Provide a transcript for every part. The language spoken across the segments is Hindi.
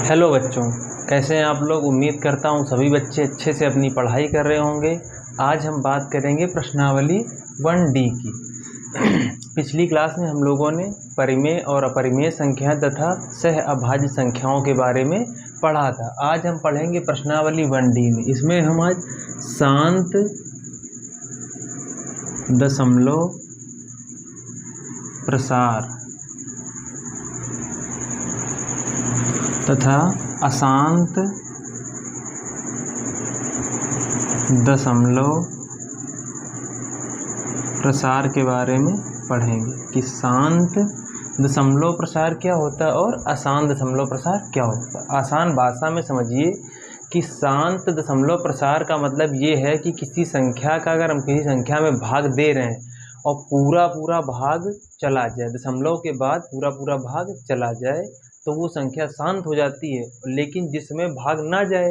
हेलो बच्चों, कैसे हैं आप लोग। उम्मीद करता हूँ सभी बच्चे अच्छे से अपनी पढ़ाई कर रहे होंगे। आज हम बात करेंगे प्रश्नावली 1D की। पिछली क्लास में हम लोगों ने परिमेय और अपरिमेय संख्या तथा सह अभाज्य संख्याओं के बारे में पढ़ा था। आज हम पढ़ेंगे प्रश्नावली 1D में। इसमें हम आज शांत दशमलव प्रसार तथा अशांत दशमलव प्रसार के बारे में पढ़ेंगे कि शांत दशमलव प्रसार क्या होता है और अशांत दशमलव प्रसार क्या होता है। आसान भाषा में समझिए कि शांत दशमलव प्रसार का मतलब ये है कि किसी संख्या का अगर हम किसी संख्या में भाग दे रहे हैं और पूरा भाग चला जाए, दशमलव के बाद पूरा भाग चला जाए तो वो संख्या शांत हो जाती है। लेकिन जिसमें भाग ना जाए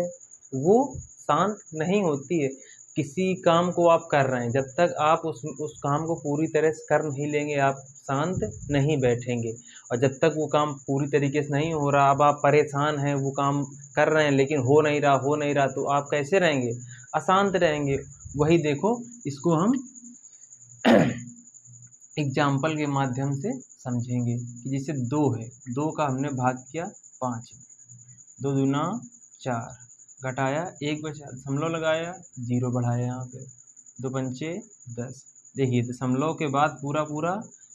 वो शांत नहीं होती है। किसी काम को आप कर रहे हैं, जब तक आप उस काम को पूरी तरह से कर नहीं लेंगे आप शांत नहीं बैठेंगे। और जब तक वो काम पूरी तरीके से नहीं हो रहा, अब आप परेशान हैं, वो काम कर रहे हैं लेकिन हो नहीं रहा, तो आप कैसे रहेंगे? अशांत रहेंगे। वही देखो, इसको हम एग्जाम्पल के माध्यम से समझेंगे कि जैसे 2 है, 2 का हमने भाग किया 5 में, 2 दूना 4, घटाया 1 बचा, दशमलव लगाया, 0 बढ़ाया, यहाँ पे 2 पंचे 10। देखिए दशमलव के बाद पूरा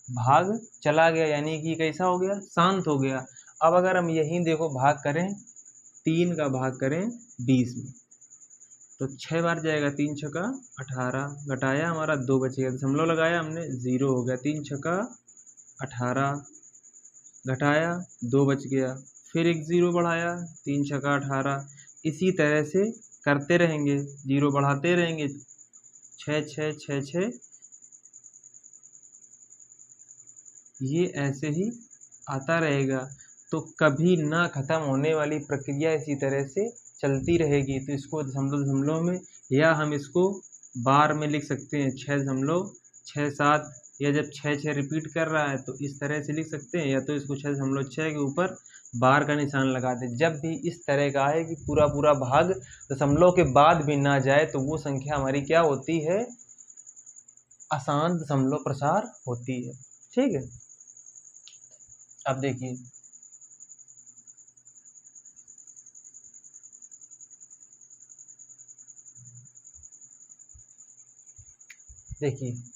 भाग चला गया, यानी कि कैसा हो गया? शांत हो गया। अब अगर हम यहीं देखो भाग करें, 3 का भाग करें 20 में तो 6 बार जाएगा, 3 छक्का 18, घटाया हमारा 2 बचेगा, दशमलव लगाया हमने, 0 हो गया, 3 छक्का 18, घटाया 2 बच गया, फिर एक 0 बढ़ाया, 3 छक्का 18। इसी तरह से करते रहेंगे, 0 बढ़ाते रहेंगे, 6 6 6 6, ये ऐसे ही आता रहेगा। तो कभी ना ख़त्म होने वाली प्रक्रिया इसी तरह से चलती रहेगी। तो इसको दशमलव में, या हम इसको बार में लिख सकते हैं, 6.67, या जब 6 रिपीट कर रहा है तो इस तरह से लिख सकते हैं, या तो इसको 6.6 के ऊपर बार का निशान लगा दें। जब भी इस तरह का है कि पूरा भाग दशमलव के बाद भी ना जाए तो वो संख्या हमारी क्या होती है? अशांत दशमलव प्रसार होती है। ठीक है, अब देखिए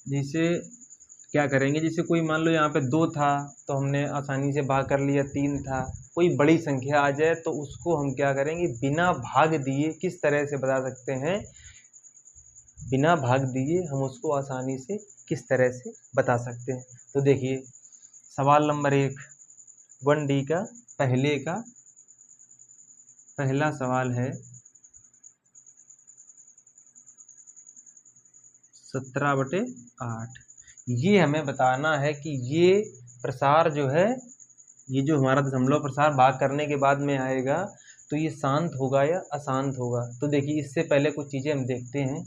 जैसे क्या करेंगे, जैसे कोई मान लो यहाँ पे 2 था तो हमने आसानी से भाग कर लिया, 3 था, कोई बड़ी संख्या आ जाए तो उसको हम क्या करेंगे? बिना भाग दिए किस तरह से बता सकते हैं? बिना भाग दिए हम उसको आसानी से किस तरह से बता सकते हैं। तो देखिए सवाल नंबर 1 1D का पहला सवाल है 17/8। ये हमें बताना है कि ये प्रसार जो है, ये जो हमारा दशमलव प्रसार भाग करने के बाद में आएगा तो ये शांत होगा या अशांत होगा। तो देखिए इससे पहले कुछ चीज़ें हम देखते हैं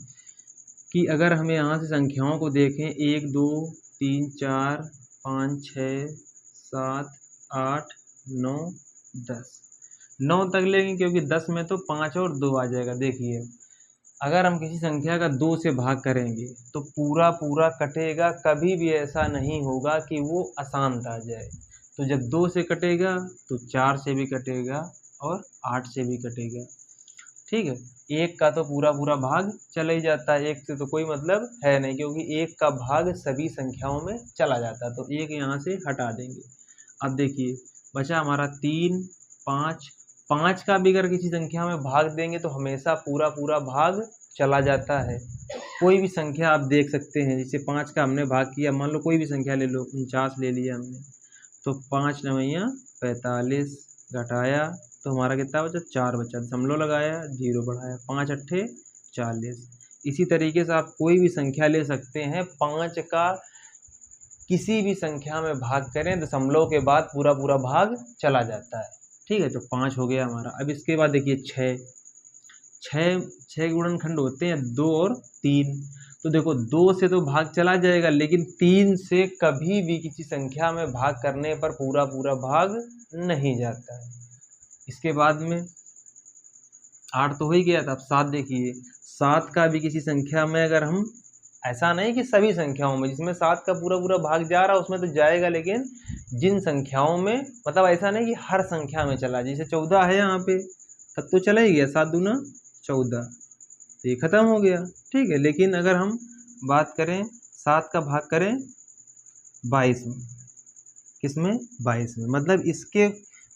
कि अगर हमें यहाँ से संख्याओं को देखें, 1 2 3 4 5 6 7 8 9 10, 9 तक लेंगे क्योंकि 10 में तो 5 और 2 आ जाएगा। देखिए अगर हम किसी संख्या का 2 से भाग करेंगे तो पूरा कटेगा, कभी भी ऐसा नहीं होगा कि वो अशांत आ जाए। तो जब 2 से कटेगा तो 4 से भी कटेगा और 8 से भी कटेगा। ठीक है, 1 का तो पूरा भाग चला ही जाता है, 1 से तो कोई मतलब है नहीं क्योंकि 1 का भाग सभी संख्याओं में चला जाता है, तो 1 यहाँ से हटा देंगे। अब देखिए बचा हमारा 3 5, 5 का भी अगर किसी संख्या में भाग देंगे तो हमेशा पूरा भाग चला जाता है। कोई भी संख्या आप देख सकते हैं, जैसे 5 का हमने भाग किया, मान लो कोई भी संख्या ले लो, 49 ले लिया हमने, तो 5 9 45, घटाया तो हमारा कितना बचा? 4 बचा, दशमलव लगाया, 0 बढ़ाया, 5 8 40। इसी तरीके से आप कोई भी संख्या ले सकते हैं, 5 का किसी भी संख्या में भाग करें, दशमलव के बाद पूरा भाग चला जाता है। ठीक है, तो 5 हो गया हमारा। अब इसके बाद देखिए 6 के गुणनखंड होते हैं 2 और 3। तो देखो 2 से तो भाग चला जाएगा, लेकिन 3 से कभी भी किसी संख्या में भाग करने पर पूरा भाग नहीं जाता है। इसके बाद में 8 तो हो ही गया था। अब 7 देखिए, 7 का भी किसी संख्या में अगर हम, ऐसा नहीं कि सभी संख्याओं में जिसमें 7 का पूरा पूरा भाग जा रहा है उसमें तो जाएगा, लेकिन जिन संख्याओं में, मतलब ऐसा नहीं कि हर संख्या में चला, जैसे 14 है यहाँ पे, तब तो चला ही गया, 7 दूना 14, तो ये खत्म हो गया, ठीक है। लेकिन अगर हम बात करें 7 का भाग करें 22 में, किसमें, 22 में, मतलब इसके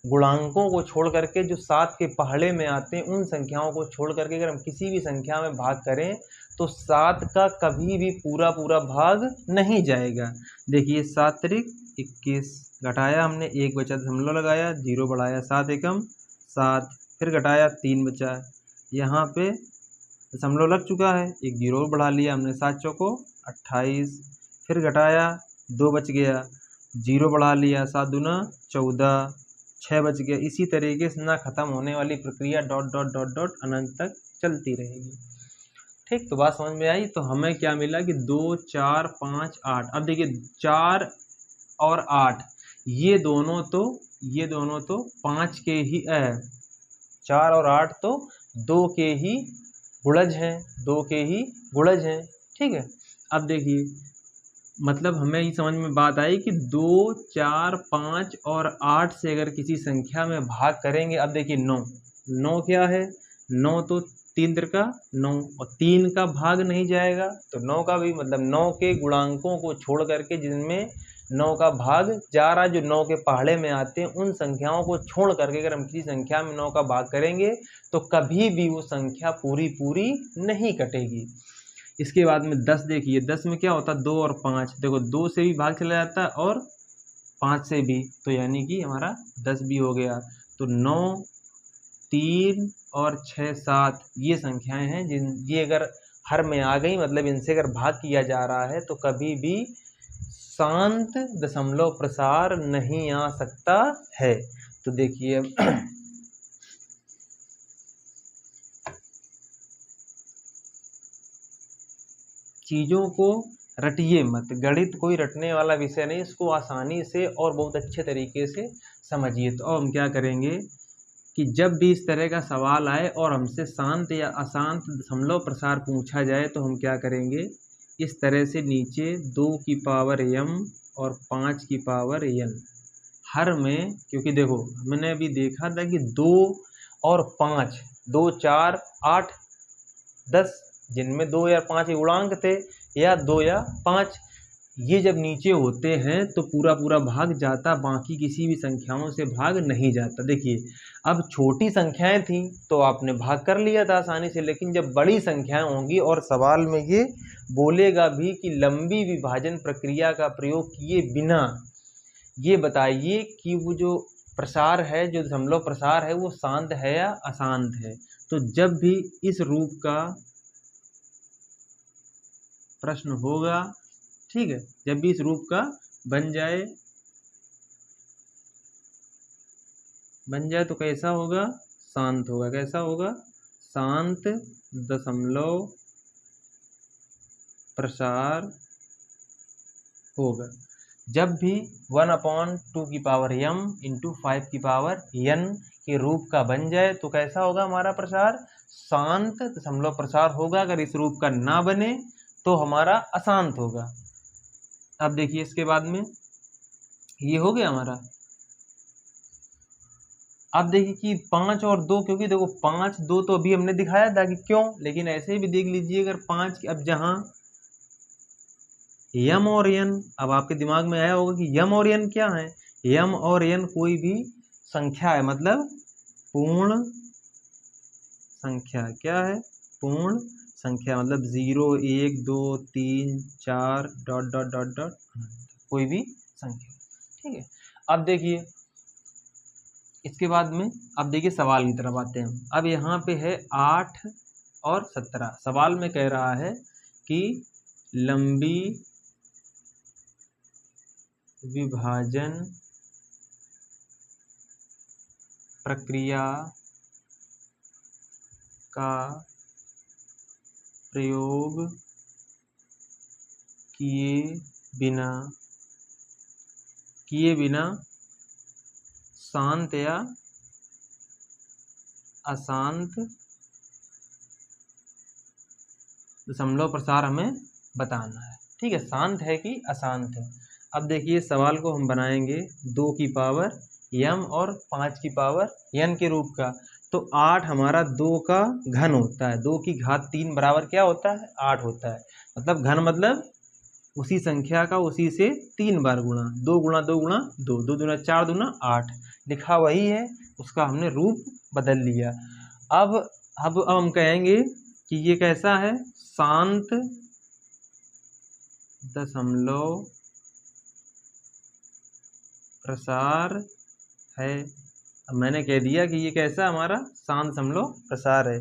गुणांकों को छोड़ करके जो 7 के पहाड़े में आते हैं उन संख्याओं को छोड़ करके अगर हम किसी भी संख्या में भाग करें तो 7 का कभी भी पूरा पूरा भाग नहीं जाएगा। देखिए 7 तारीख 21, घटाया हमने, 1 बचा दशमलव लगाया, 0 बढ़ाया, 7 एकम 7, फिर घटाया 3 बचा, यहाँ पे दशमलव लग चुका है, 1 0 और बढ़ा लिया हमने, 7 चौको 28, फिर घटाया 2 बच गया, 0 बढ़ा लिया, 7 दूना 14, 6 बच गया। इसी तरीके से ना ख़त्म होने वाली प्रक्रिया डॉट डॉट डॉट डॉट अनंत तक चलती रहेगी, ठीक। तो बात समझ में आई। तो हमें क्या मिला कि 2 4 5 8। अब देखिए 4 और 8 ये दोनों तो 5 के ही 4 और 8 तो 2 के ही गुणज हैं, 2 के ही गुणज हैं, ठीक है। अब देखिए मतलब हमें ये समझ में बात आई कि 2 4 5 और 8 से अगर किसी संख्या में भाग करेंगे, अब देखिए 9 क्या है, 9 तो 3 का 9 और 3 का भाग नहीं जाएगा, तो 9 का भी मतलब 9 के गुणांकों को छोड़ करके जिनमें 9 का भाग जा रहा है, जो 9 के पहाड़े में आते हैं उन संख्याओं को छोड़ करके अगर हम किसी संख्या में 9 का भाग करेंगे तो कभी भी वो संख्या पूरी पूरी नहीं कटेगी। इसके बाद में 10 देखिए, 10 में क्या होता है, 2 और 5, देखो 2 से भी भाग चला जाता है और 5 से भी, तो यानी कि हमारा 10 भी हो गया। तो 9 3 और 6 7 ये संख्याएं हैं ये अगर हर में आ गई, मतलब इनसे अगर भाग किया जा रहा है तो कभी भी शांत दशमलव प्रसार नहीं आ सकता है। तो देखिए चीज़ों को रटिए मत, गणित कोई रटने वाला विषय नहीं, इसको आसानी से और बहुत अच्छे तरीके से समझिए। तो अब हम क्या करेंगे कि जब भी इस तरह का सवाल आए और हमसे शांत या अशांत दशमलव प्रसार पूछा जाए तो हम क्या करेंगे, इस तरह से नीचे 2 की पावर m और 5 की पावर n हर में, क्योंकि देखो हमने अभी देखा था कि 2 और 5, 2 4 8 10, जिनमें 2 या 5 गुणांक थे, या 2 या 5, ये जब नीचे होते हैं तो पूरा पूरा भाग जाता, बाकी किसी भी संख्याओं से भाग नहीं जाता। देखिए अब छोटी संख्याएं थी तो आपने भाग कर लिया था आसानी से, लेकिन जब बड़ी संख्याएं होंगी और सवाल में ये बोलेगा भी कि लंबी विभाजन प्रक्रिया का प्रयोग किए बिना ये बताइए कि वो जो प्रसार है, जो दशमलव प्रसार है, वो शांत है या अशांत है। तो जब भी इस रूप का प्रश्न होगा, ठीक है, जब भी इस रूप का बन जाए तो कैसा होगा, शांत होगा। कैसा होगा, शांत दशमलव प्रसार होगा। जब भी 1/2 की पावर m इंटू 5 की पावर n के रूप का बन जाए तो कैसा होगा हमारा प्रसार, शांत दशमलव प्रसार होगा। अगर इस रूप का ना बने तो हमारा अशांत होगा। अब देखिए इसके बाद में ये हो गया हमारा। अब देखिए कि 5 और 2, क्योंकि देखो 5 2 तो अभी हमने दिखाया था कि क्यों, लेकिन ऐसे भी देख लीजिए अगर 5, अब जहाँ यम और एन, अब आपके दिमाग में आया होगा कि यम और एन क्या है, यम और एन कोई भी संख्या है, मतलब पूर्ण संख्या। क्या है, पूर्ण संख्या, मतलब 0 1 2 3 4 डॉट डॉट डॉट डॉट कोई भी संख्या, ठीक है। अब देखिए इसके बाद में, अब देखिए सवाल की तरफ आते हैं। अब यहाँ पे है 8 और 17, सवाल में कह रहा है कि लंबी विभाजन प्रक्रिया का प्रयोग किए बिना शांत या अशांत दशमलव प्रसार हमें बताना है। ठीक है, शांत है कि अशांत है। अब देखिए सवाल को हम बनाएंगे 2 की पावर m और 5 की पावर n के रूप का। तो 8 हमारा 2 का घन होता है, 2 की घात 3 बराबर क्या होता है, 8 होता है। मतलब घन मतलब उसी संख्या का उसी से 3 बार गुणा, 2 गुणा 2 गुणा 2, 2 दूना 4 दूना 8, लिखा वही है, उसका हमने रूप बदल लिया। अब हम कहेंगे कि ये कैसा है, शांत दशमलव प्रसार है। अब मैंने कह दिया कि ये कैसा हमारा शांत दशमलव प्रसार है।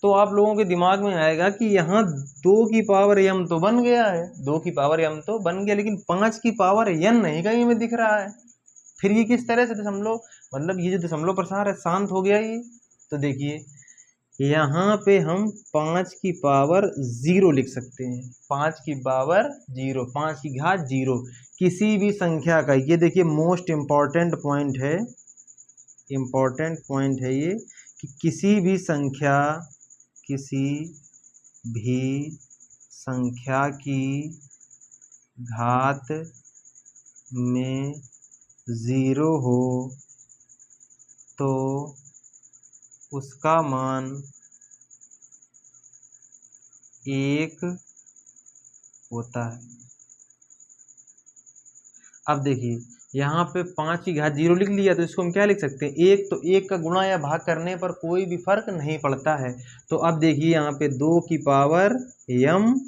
तो आप लोगों के दिमाग में आएगा कि यहाँ 2 की पावर m तो बन गया है, 2 की पावर m तो बन गया, लेकिन 5 की पावर n नहीं कहीं में दिख रहा है। फिर ये किस तरह से दशमलव, मतलब ये जो दशमलव प्रसार है शांत हो गया ये। तो देखिए यहाँ पे हम 5 की पावर 0 लिख सकते हैं, 5 की पावर 0, 5 की घात 0, किसी भी संख्या का। ये देखिए मोस्ट इम्पॉर्टेंट पॉइंट है, इम्पॉर्टेंट पॉइंट है ये, कि किसी भी संख्या की घात में 0 हो तो उसका मान 1 होता है। अब देखिए यहाँ पे 5 की घात 0 लिख लिया, तो इसको हम क्या लिख सकते हैं, 1। तो 1 का गुणा या भाग करने पर कोई भी फर्क नहीं पड़ता है। तो अब देखिए यहाँ पे 2 की पावर m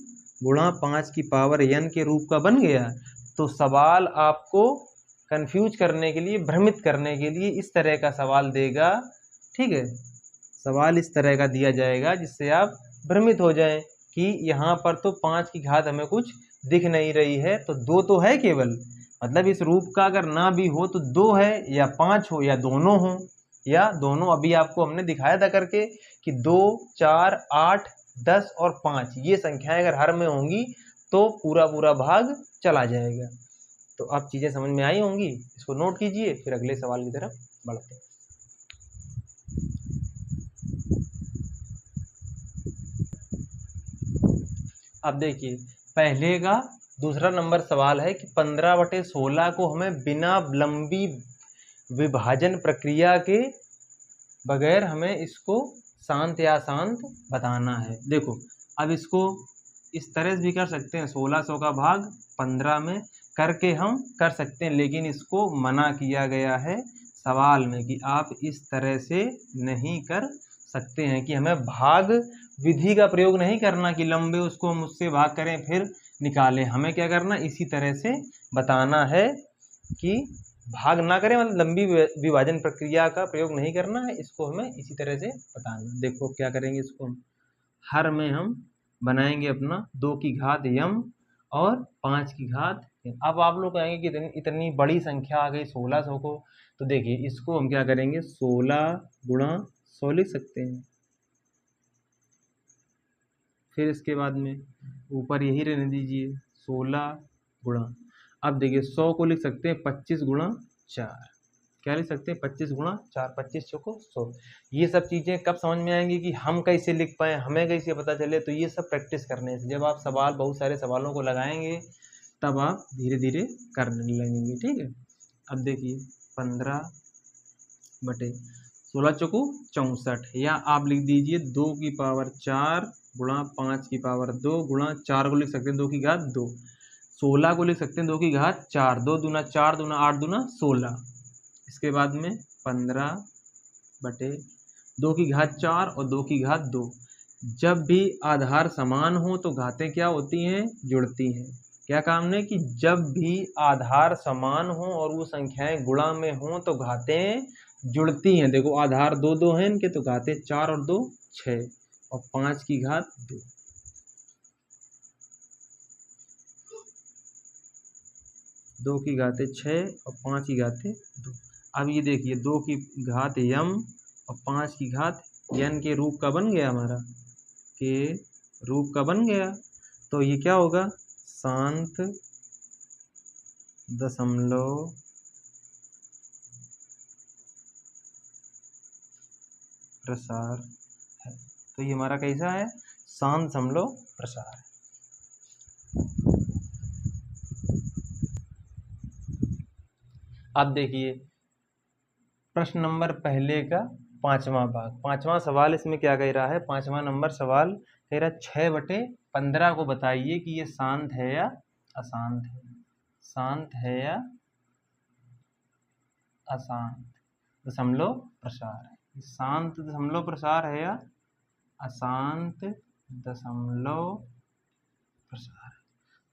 गुणा 5 की पावर n के रूप का बन गया। तो सवाल आपको कंफ्यूज करने के लिए, भ्रमित करने के लिए इस तरह का सवाल देगा। ठीक है, सवाल इस तरह का दिया जाएगा जिससे आप भ्रमित हो जाएं कि यहाँ पर तो 5 की घात हमें कुछ दिख नहीं रही है, तो 2 तो है केवल, मतलब इस रूप का अगर ना भी हो तो 2 है, या 5 हो, या दोनों हो, या दोनों। अभी आपको हमने दिखाया था करके कि 2, 4, 8, 10 और 5 ये संख्याएं अगर हर में होंगी तो पूरा पूरा भाग चला जाएगा। तो अब चीज़ें समझ में आई होंगी, इसको नोट कीजिए, फिर अगले सवाल की तरफ बढ़ते हैं। अब देखिए पहले का दूसरा नंबर सवाल है कि 15/16 को हमें बिना लंबी विभाजन प्रक्रिया के बगैर हमें इसको शांत या अशांत बताना है। देखो अब इसको इस तरह से भी कर सकते हैं, 1600 का भाग 15 में करके हम कर सकते हैं, लेकिन इसको मना किया गया है सवाल में कि आप इस तरह से नहीं कर सकते हैं, कि हमें भाग विधि का प्रयोग नहीं करना कि लंबे उसको हम उससे भाग करें फिर निकालें। हमें क्या करना, इसी तरह से बताना है कि भाग ना करें, मतलब लंबी विभाजन प्रक्रिया का प्रयोग नहीं करना है, इसको हमें इसी तरह से बताना। देखो क्या करेंगे, इसको हम हर में हम बनाएंगे अपना 2 की घात m और 5 की घात n। अब आप लोग कहेंगे कि इतनी बड़ी संख्या आ गई 1600 को, तो देखिए इसको हम क्या करेंगे, 16 गुणा 100 लिख सकते हैं। फिर इसके बाद में ऊपर यही रहने दीजिए 16 गुणा, अब देखिए 100 को लिख सकते हैं 25 गुणा 4। क्या लिख सकते हैं, 25 गुणा 4, 25 चौको 100। ये सब चीज़ें कब समझ में आएंगी कि हम कैसे लिख पाएँ, हमें कैसे पता चले, तो ये सब प्रैक्टिस करने से जब आप सवाल बहुत सारे सवालों को लगाएंगे तब आप धीरे धीरे करने लगेंगे। ठीक है, अब देखिए 15/16 चौको 64, या आप लिख दीजिए 2 की पावर 4 गुणा 5 की पावर 2 गुणा 4 को लिख सकते हैं 2 की घात 2, 16 को लिख सकते हैं 2 की घात 4, 2 दूना 4 दूना 8 दूना 16। इसके बाद में 15/2 की घात 4 और 2 की घात 2। जब भी आधार समान हो तो घातें क्या होती हैं, जुड़ती हैं। क्या काम है कि जब भी आधार समान हो और वो संख्याएं गुणा में हो तो घातें जुड़ती हैं। देखो आधार 2 2 हैं इनके, तो घातें 4 और 2 6 और 5 की घात 2, 2 की घातें 6 और 5 की घातें 2। अब ये देखिए 2 की घात m और 5 की घात n के रूप का बन गया, हमारा के रूप का बन गया। तो ये क्या होगा, शांत दशमलव प्रसार है। तो ये हमारा कैसा है, शांत दशमलव प्रसार है। अब देखिए प्रश्न नंबर पहले का पांचवा भाग, पांचवा सवाल इसमें क्या कह रहा है, पांचवा नंबर सवाल कह रहा है 6/15 को बताइए कि ये शांत है या अशांत है, शांत है या अशांत दशमलव प्रसार है, शांत दशमलव प्रसार है या अशांत दशमलव प्रसार।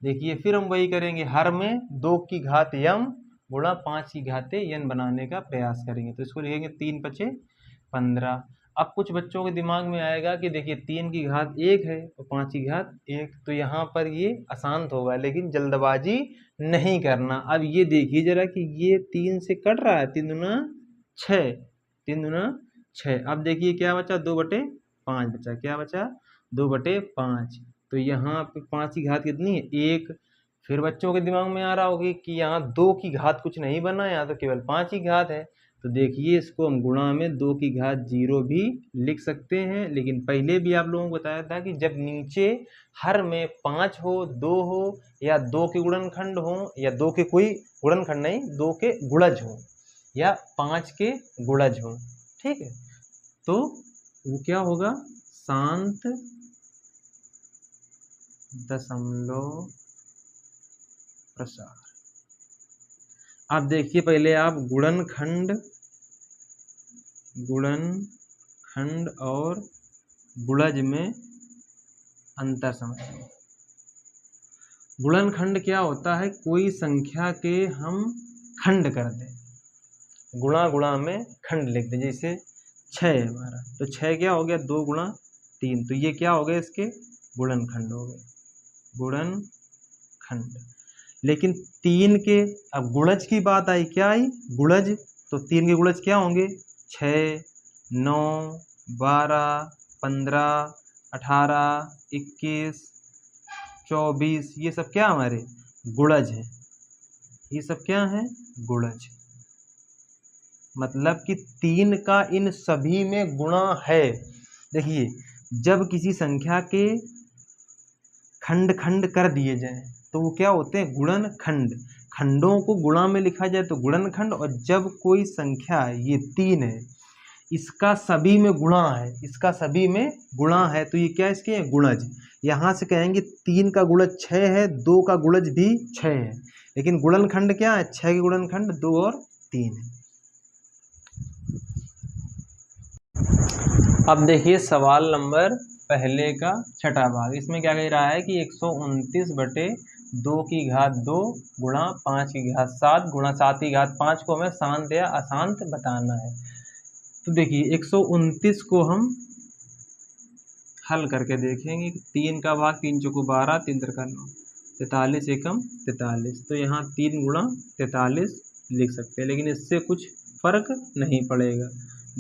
देखिए फिर हम वही करेंगे, हर में 2 की घात यम गुणा 5 की घाते यन बनाने का प्रयास करेंगे। तो इसको लिखेंगे 3×5=15। अब कुछ बच्चों के दिमाग में आएगा कि देखिए 3 की घात 1 है और 5 की घात 1, तो यहाँ पर ये अशांत होगा, लेकिन जल्दबाजी नहीं करना। अब ये देखिए जरा कि ये 3 से कट रहा है, 3 दूना 6, 3 दूना 6। अब देखिए क्या बचा, 2/5 बचा, क्या बचा 2/5। तो यहाँ पे 5 की घात कितनी है, 1। फिर बच्चों के दिमाग में आ रहा होगी कि यहाँ 2 की घात कुछ नहीं बना, यहाँ तो केवल 5 की घात है। तो देखिए इसको हम गुणा में 2 की घात 0 भी लिख सकते हैं, लेकिन पहले भी आप लोगों को बताया था कि जब नीचे हर में 5 हो, 2 हो, या 2 के गुणनखंड हो, या 2 के कोई गुणनखंड नहीं, 2 के गुणज हो, या 5 के गुणज हो, ठीक है, तो वो क्या होगा, शांत दशमलव प्रसार। अब देखिए पहले आप गुणनखंड और गुणज में अंतर समझिए। गुणनखंड क्या होता है, कोई संख्या के हम खंड कर दें, गुणा गुणा में खंड लिख दें। जैसे 6 है हमारा, तो 6 क्या हो गया, 2 × 3, तो ये क्या हो गए, इसके गुणनखंड हो गए, गुणनखंड। लेकिन 3 के, अब गुणज की बात आई, क्या आई, गुणज, तो 3 के गुणज क्या होंगे, 6, 9, 12, 15, 18, 21, 24, ये सब क्या हमारे गुणज हैं, ये सब क्या है, गुणज। मतलब कि 3 का इन सभी में गुणा है। देखिए जब किसी संख्या के खंड खंड कर दिए जाएं तो वो क्या होते हैं, गुणनखंड। खंडों को गुणा में लिखा जाए तो गुणनखंड, और जब कोई संख्या, ये 3 है, इसका सभी में गुणा है, इसका सभी में गुणा है, तो ये क्या इसके हैं, गुणज। यहाँ से कहेंगे 3 का गुणज 6 है, 2 का गुणज भी 6 है, लेकिन गुणनखंड क्या है, 6 के गुणनखंड 2 और 3 है। अब देखिए सवाल नंबर पहले का छठा भाग, इसमें क्या कह रहा है कि 129/2 की घात 2 गुणा 5 की घात 7 गुणा 7 की घात 5 को हमें शांत या अशांत बताना है। तो देखिए 129 को हम हल करके देखेंगे। 3 का भाग 3 चौको 12, 3 त्रिका 9, 43 एकम 43, तो यहाँ 3 × 43 लिख सकते हैं, लेकिन इससे कुछ फर्क नहीं पड़ेगा।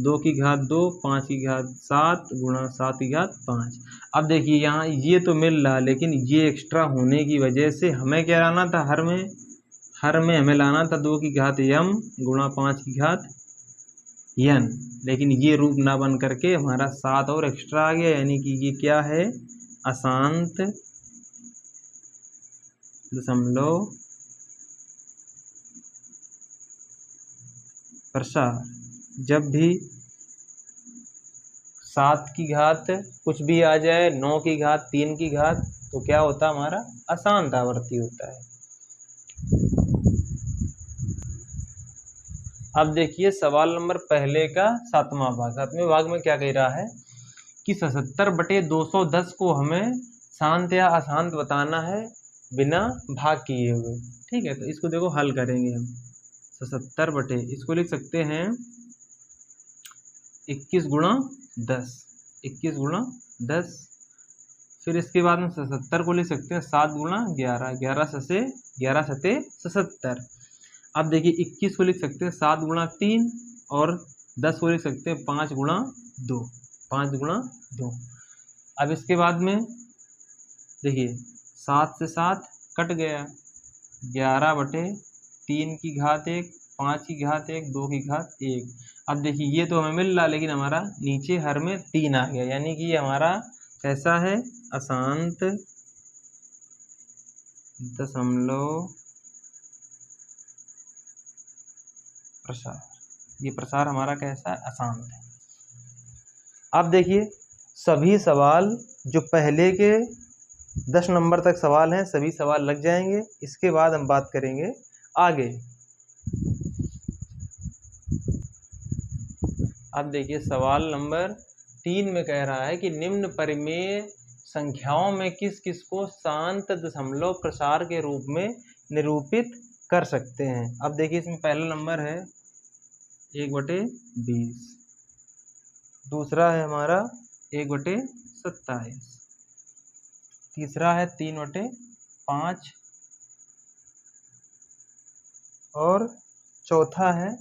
2 की घात 2, 5 की घात 7 गुणा 7 की घात 5। अब देखिए यहाँ ये तो मिल रहा, लेकिन ये एक्स्ट्रा होने की वजह से हमें क्या लाना था, हर में हमें लाना था 2 की घात यम गुणा 5 की घात यन, लेकिन ये रूप ना बन करके हमारा 7 और एक्स्ट्रा आ गया, यानी कि ये क्या है, अशांत दशमलव प्रसार। जब भी 7 की घात कुछ भी आ जाए, 9 की घात 3 की घात, तो क्या होता है, हमारा अशांत आवर्ती होता है। अब देखिए सवाल नंबर पहले का 7वां भाग, 7वें भाग में क्या कह रहा है कि 77/210 को हमें शांत या अशांत बताना है बिना भाग किए हुए, ठीक है। तो इसको देखो हल करेंगे हम, 77 इसको लिख सकते हैं 21 × 10, 21 × 10। फिर इसके बाद में 77 को लिख सकते हैं 7 × 11, 11 सते 77। अब देखिए 21 को लिख सकते हैं 7 × 3, और 10 को लिख सकते हैं 5 × 2, 5 × 2। अब इसके बाद में देखिए 7 से 7 कट गया, 11/3 की घात 1, 5 की घात 1, 2 की घात 1। अब देखिए ये तो हमें मिल रहा, लेकिन हमारा नीचे हर में 3 आ गया, यानी कि ये हमारा कैसा है, अशांत दशमलव प्रसार। ये प्रसार हमारा कैसा है, अशांत है। अब देखिए सभी सवाल जो पहले के 10 नंबर तक सवाल हैं, सभी सवाल लग जाएंगे। इसके बाद हम बात करेंगे आगे। अब देखिए सवाल नंबर 3 में कह रहा है कि निम्न परिमेय संख्याओं में किस किस को शांत दशमलव प्रसार के रूप में निरूपित कर सकते हैं। अब देखिए इसमें पहला नंबर है 1/20, दूसरा है हमारा 1/27, तीसरा है 3/5 और चौथा है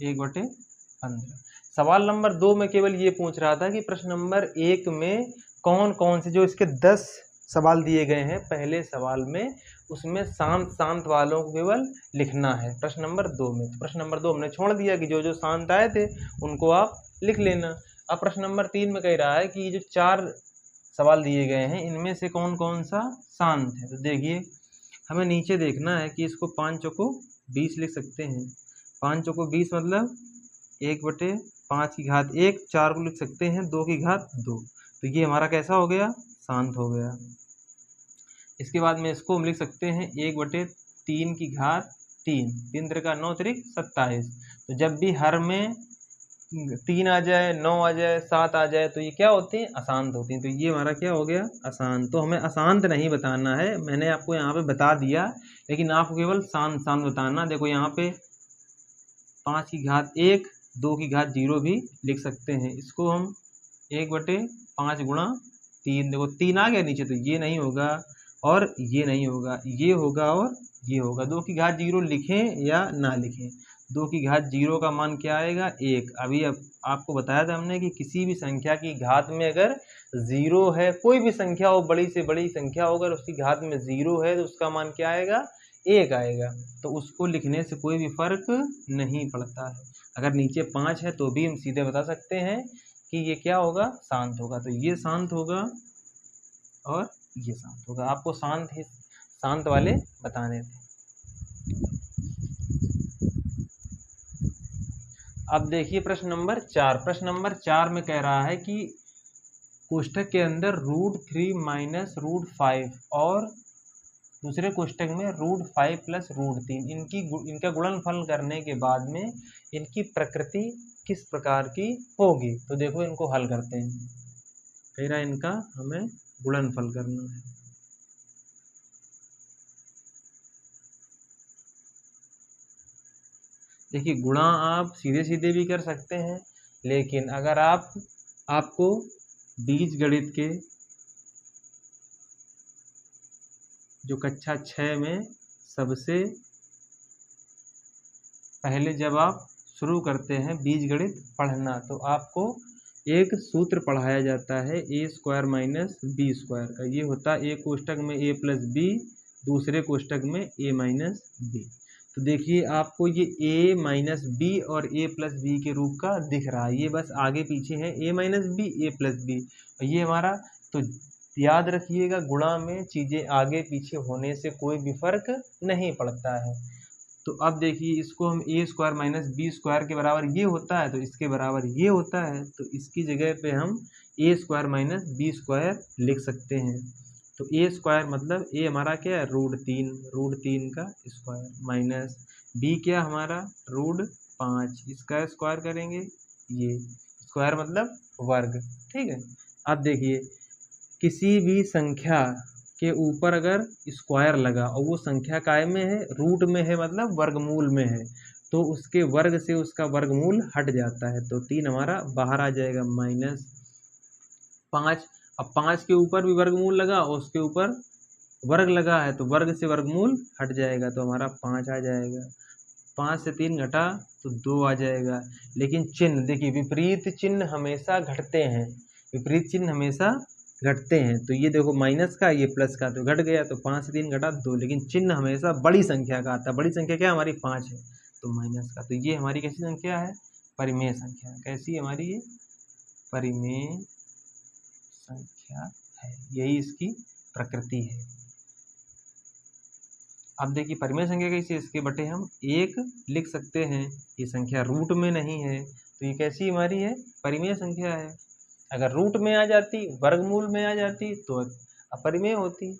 1/15। सवाल नंबर 2 में केवल ये पूछ रहा था कि प्रश्न नंबर 1 में कौन कौन से, जो इसके 10 सवाल दिए गए हैं पहले सवाल में, उसमें शांत शांत वालों को केवल लिखना है प्रश्न नंबर 2 में। तो प्रश्न नंबर 2 हमने छोड़ दिया कि जो जो शांत आए थे उनको आप लिख लेना। अब प्रश्न नंबर 3 में कह रहा है कि जो 4 सवाल दिए गए हैं इनमें से कौन कौन सा शांत है। तो देखिए हमें नीचे देखना है कि इसको 5 चौको 20 लिख सकते हैं। 5 चौको 20 मतलब 1/5 की घात 1, 4 को लिख सकते हैं 2 की घात 2। तो ये हमारा कैसा हो गया, शांत हो गया। इसके बाद में इसको हम लिख सकते हैं 1/3 की घात 3, 3 त्रिका 9 त्रिक 27। तो जब भी हर में 3 आ जाए, 9 आ जाए, 7 आ जाए तो ये क्या होती हैं, अशांत होती हैं। तो ये हमारा क्या हो गया, अशांत। तो हमें अशांत नहीं बताना है, मैंने आपको यहाँ पे बता दिया, लेकिन आपको केवल शांत शांत बताना। देखो यहाँ पे 5 की घात 1, 2 की घात 0 भी लिख सकते हैं। इसको हम 1/5 गुणा 3, देखो 3 आ गया नीचे, तो ये नहीं होगा और ये नहीं होगा, ये होगा और ये होगा। 2 की घात 0 लिखें या ना लिखें, 2 की घात 0 का मान क्या आएगा, 1। अभी अब आपको बताया था हमने कि किसी भी संख्या की घात में अगर 0 है, कोई भी संख्या हो, बड़ी से बड़ी संख्या हो, अगर उसकी घात में 0 है तो उसका मान क्या आएगा, 1 आएगा। तो उसको लिखने से कोई भी फर्क नहीं पड़ता है। अगर नीचे 5 है तो भी हम सीधे बता सकते हैं कि ये क्या होगा, शांत होगा। तो ये शांत होगा और ये शांत होगा। आपको शांत वाले बताने थे। अब देखिए प्रश्न नंबर 4। प्रश्न नंबर 4 में कह रहा है कि कोष्ठक के अंदर √3 माइनस √5 और दूसरे कोष्ठक में √5 प्लस √3 इनका गुणनफल करने के बाद में इनकी प्रकृति किस प्रकार की होगी। तो देखो इनको हल करते हैं। कह रहा है इनका हमें गुणनफल करना है। देखिए गुणा आप सीधे सीधे भी कर सकते हैं, लेकिन अगर आपको बीजगणित के जो कक्षा 6 में सबसे पहले जब आप शुरू करते हैं बीजगणित पढ़ना, तो आपको एक सूत्र पढ़ाया जाता है a² माइनस b² का। ये होता है एक कोष्ठक में a प्लस बी, दूसरे कोष्ठक में a माइनस बी। तो देखिए आपको ये a माइनस बी और a प्लस बी के रूप का दिख रहा है। ये बस आगे पीछे है a minus B, a plus B, और ये हमारा। तो याद रखिएगा गुणा में चीज़ें आगे पीछे होने से कोई भी फर्क नहीं पड़ता है। तो अब देखिए इसको हम a² माइनस b² के बराबर ये होता है, तो इसके बराबर ये होता है, तो इसकी जगह पे हम a² माइनस b² लिख सकते हैं। तो a² मतलब a हमारा क्या है, √3 का स्क्वायर, माइनस b क्या हमारा √5, इसका स्क्वायर करेंगे, ये स्क्वायर मतलब वर्ग। ठीक है। अब देखिए किसी भी संख्या के ऊपर अगर स्क्वायर लगा और वो संख्या काय में है, रूट में है, मतलब वर्गमूल में है, तो उसके वर्ग से उसका वर्गमूल हट जाता है। तो 3 हमारा बाहर आ जाएगा, -5। अब 5 के ऊपर भी वर्गमूल लगा और उसके ऊपर वर्ग लगा है, तो वर्ग से वर्गमूल हट जाएगा, तो हमारा 5 आ जाएगा। 5 से 3 घटा तो 2 आ जाएगा। लेकिन चिन्ह देखिए, विपरीत चिन्ह हमेशा घटते हैं, विपरीत चिन्ह हमेशा घटते हैं। तो ये देखो माइनस का, ये प्लस का, तो घट गया, तो 5 से 3 घटा 2, लेकिन चिन्ह हमेशा बड़ी संख्या का आता है। बड़ी संख्या क्या हमारी 5 है, तो माइनस का। तो ये हमारी कैसी संख्या है? परिमेय संख्या। कैसी है हमारी ये? परिमेय संख्या है। यही इसकी प्रकृति है। अब देखिए परिमेय संख्या कैसी है, इसके बटे हम 1 लिख सकते हैं। ये संख्या रूट में नहीं है तो ये कैसी हमारी है? परिमेय संख्या है। अगर रूट में आ जाती, वर्गमूल में आ जाती तो अपरिमेय होती।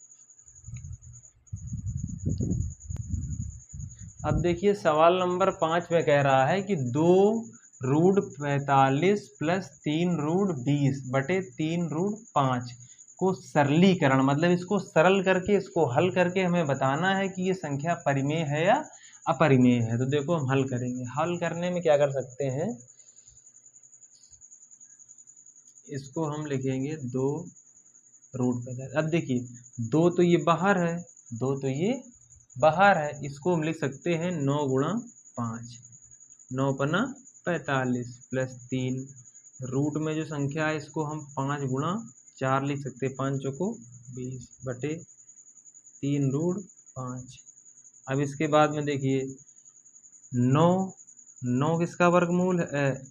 अब देखिए सवाल नंबर 5 में कह रहा है कि 2√45 प्लस 3√20 बटे 3√5 को सरलीकरण, मतलब इसको सरल करके, इसको हल करके हमें बताना है कि ये संख्या परिमेय है या अपरिमेय है। तो देखो हम हल करेंगे। हल करने में क्या कर सकते हैं, इसको हम लिखेंगे 2√45। अब देखिए 2 तो ये बाहर है, 2 तो ये बाहर है, इसको हम लिख सकते हैं 9 गुणा 5, 9 पन्ना 45 प्लस 3, रूट में जो संख्या है इसको हम 5 गुणा 4 लिख सकते हैं, 5 चौको 20 बटे 3√5। अब इसके बाद में देखिए 9 किसका वर्गमूल है?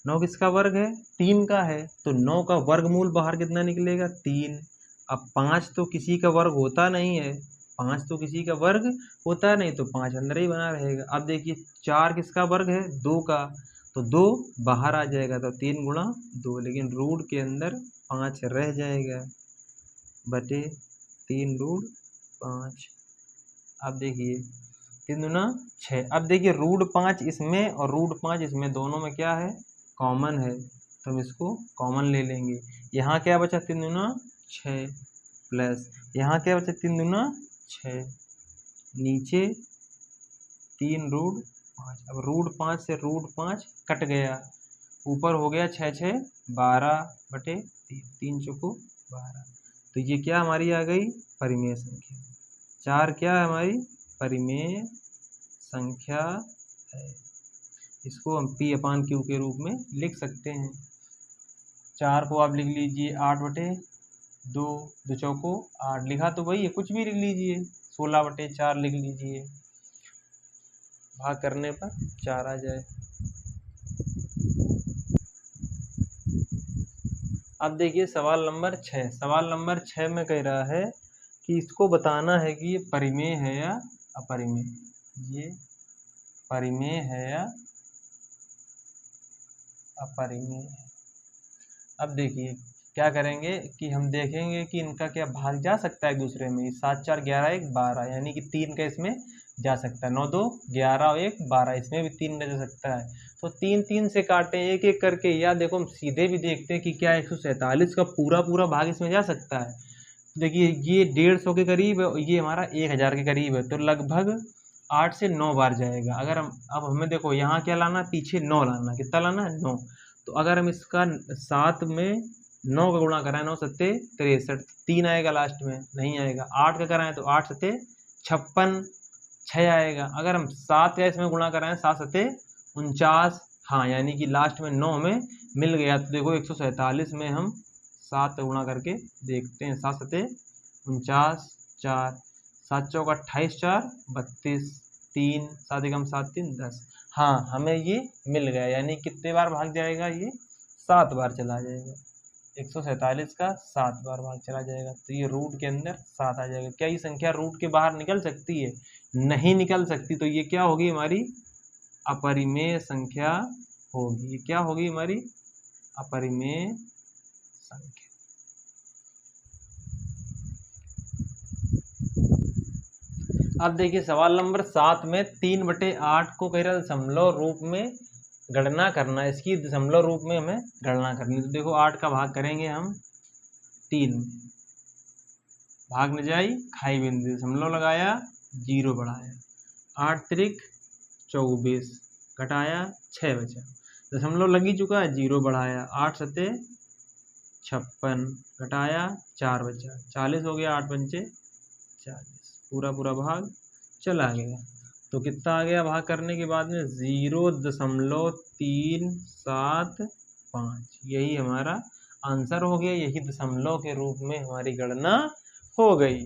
9 किसका वर्ग है? 3 का है। तो 9 का वर्गमूल बाहर कितना निकलेगा? 3। अब 5 तो किसी का वर्ग होता नहीं है, 5 तो किसी का वर्ग होता नहीं, तो 5 अंदर ही बना रहेगा। अब देखिए 4 किसका वर्ग है? 2 का, तो 2 बाहर आ जाएगा, तो 3 गुणा 2, लेकिन रूट के अंदर 5 रह जाएगा बटे 3√5। अब देखिए 3 दूना 6। अब देखिए √5 इसमें और √5 इसमें, दोनों में क्या है? कॉमन है, तो हम इसको कॉमन ले लेंगे। यहाँ क्या बचा? 3 दूना 6 प्लस यहाँ क्या बचा? 3 दूना 6, नीचे 3√5। अब √5 से √5 कट गया, ऊपर हो गया 6 6 12 बटे 3 चौको 12। तो ये क्या हमारी आ गई? परिमेय संख्या। 4 क्या है हमारी? परिमेय संख्या है। इसको हम P/Q के रूप में लिख सकते हैं। 4 को आप लिख लीजिए 8 बटे 2, 2 चौको 8, लिखा तो वही है, कुछ भी लिख लीजिए, 16 बटे 4 लिख लीजिए, भाग करने पर 4 आ जाए। अब देखिए सवाल नंबर 6। सवाल नंबर 6 में कह रहा है कि इसको बताना है कि ये परिमेय है या अपरिमेय। ये परिमेय है या अपरिमेय है। अब देखिए क्या करेंगे कि हम देखेंगे कि इनका क्या भाग जा सकता है एक दूसरे में। 7 4 11 1 12, यानी कि 3 का इसमें जा सकता है। 9 2 11 और 1 12, इसमें भी 3 का जा सकता है। तो 3 3 से काटें एक एक करके, या देखो हम सीधे भी देखते हैं कि क्या 147 का पूरा भाग इसमें जा सकता है। तो देखिए ये 150 के करीब है और ये हमारा 1000 के करीब है, तो लगभग 8 से 9 बार जाएगा। अगर हम अब हमें देखो यहाँ क्या लाना, पीछे 9 लाना, कितना लाना है? 9। तो अगर हम इसका 7 में 9 का गुणा कराएं, 9 सत्ते 63, 3 आएगा लास्ट में, नहीं आएगा। 8 का कराएं तो 8 सत्ते 56, 6 आएगा। अगर हम 7 का इसमें गुणा कराएं, 7 सत्ते 49, हाँ, यानी कि लास्ट में 9 में मिल गया। तो देखो 147 में हम 7 गुणा करके देखते हैं। 7 सत्ते 49, 4, 7 चौक 28, 4 32, 3 7 एकम 7 3 10। हाँ, हमें ये मिल गया, यानी कितने बार भाग जाएगा? ये 7 बार चला जाएगा। 147 का 7 बार भाग चला जाएगा, तो ये रूट के अंदर 7 आ जाएगा। क्या ये संख्या रूट के बाहर निकल सकती है? नहीं निकल सकती। तो ये क्या होगी? हमारी अपरिमेय संख्या होगी। ये क्या होगी? हमारी अपरिमेय संख्या। अब देखिए सवाल नंबर 7 में 3/8 को कह रहा है दशमलव रूप में गणना करना, इसकी दशमलव रूप में हमें गणना करनी। तो देखो 8 का भाग करेंगे हम 3 में, भाग न जाई खाई बिंदु, दशमलव लगाया 0 बढ़ाया, 8 त्रिक 24 घटाया 6 बचा, दशमलव लग ही चुका है 0 बढ़ाया, 8 सत्ते 56 घटाया 4 बचा, 40 हो गया, 8 पंचे 40, पूरा भाग चला गया। तो कितना आ गया भाग करने के बाद में? 0.375, यही हमारा आंसर हो गया। यही दशमलव के रूप में हमारी गणना हो गई।